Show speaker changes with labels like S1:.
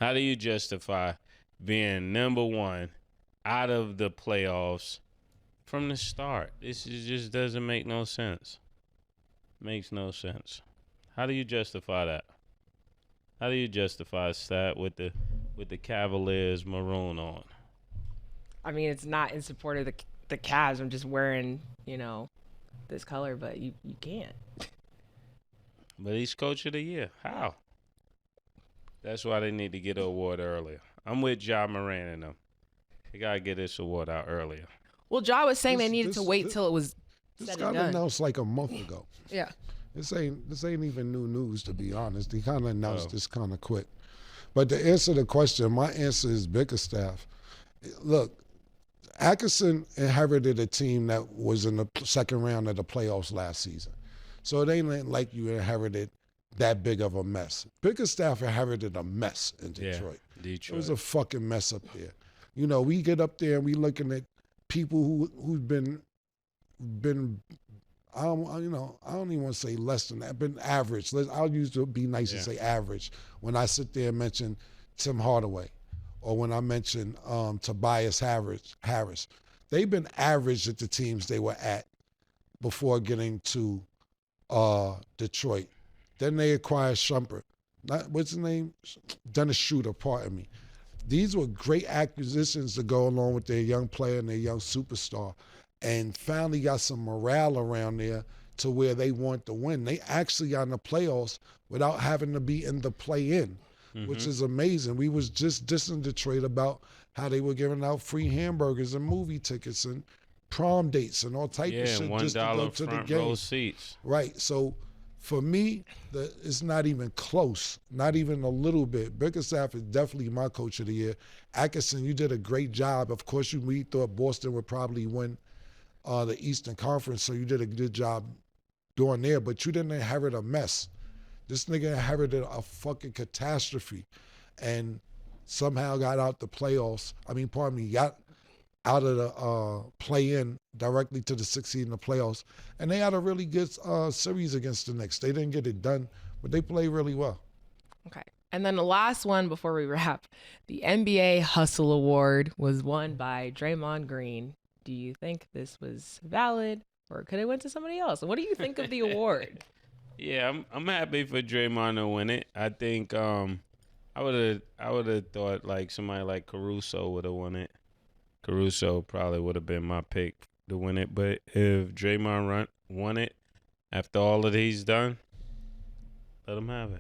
S1: How do you justify being number one out of the playoffs from the start? Just doesn't make no sense. Makes no sense. How do you justify that? How do you justify that with the Cavaliers maroon on?
S2: I mean, it's not in support of the Cavs. I'm just wearing, this color, but you can't.
S1: But he's coach of the year. How? That's why they need to get an award earlier. I'm with Ja Moran and them. They gotta get this award out earlier.
S2: Well, Ja was saying they needed to wait till it was
S3: This
S2: said
S3: got
S2: and done.
S3: announced like a month ago.
S2: Yeah.
S3: This ain't even new news, to be honest. He kind of announced this kind of quick. But to answer the question, my answer is Bickerstaff. Look, Atkinson inherited a team that was in the second round of the playoffs last season. So it ain't like you inherited that big of a mess. Bickerstaff inherited a mess in Detroit.
S1: Yeah, Detroit.
S3: It was a fucking mess up there. We get up there and we looking at people who've been I don't even want to say less than that, been average. I'll use to be nice and say average when I sit there and mention Tim Hardaway or when I mention Tobias Harris. They've been average at the teams they were at before getting to Detroit. Then they acquired Shumpert. What's his name? Dennis Schroeder, pardon me. These were great acquisitions to go along with their young player and their young superstar, and finally got some morale around there to where they want to win. They actually got in the playoffs without having to be in the play-in, which is amazing. We was just dissing Detroit about how they were giving out free hamburgers and movie tickets and prom dates and all type of shit just to go to the game.
S1: Row seats.
S3: Right. So for me, it's not even close, not even a little bit. Bickerstaff is definitely my coach of the year. Atkinson, you did a great job. Of course, we thought Boston would probably win the Eastern Conference, so you did a good job doing there, but you didn't inherit a mess. This nigga inherited a fucking catastrophe and somehow got out the playoffs. Got out of the play-in directly to the 6th seed in the playoffs. And they had a really good series against the Knicks. They didn't get it done, but they played really well.
S2: Okay. And then the last one before we wrap, the NBA Hustle Award was won by Draymond Green. Do you think this was valid, or could it went to somebody else? What do you think of the award?
S1: Yeah, I'm happy for Draymond to win it. I think I would have thought like somebody like Caruso would have won it. Caruso probably would have been my pick to win it, but if Draymond won it after all that he's done, let him have it.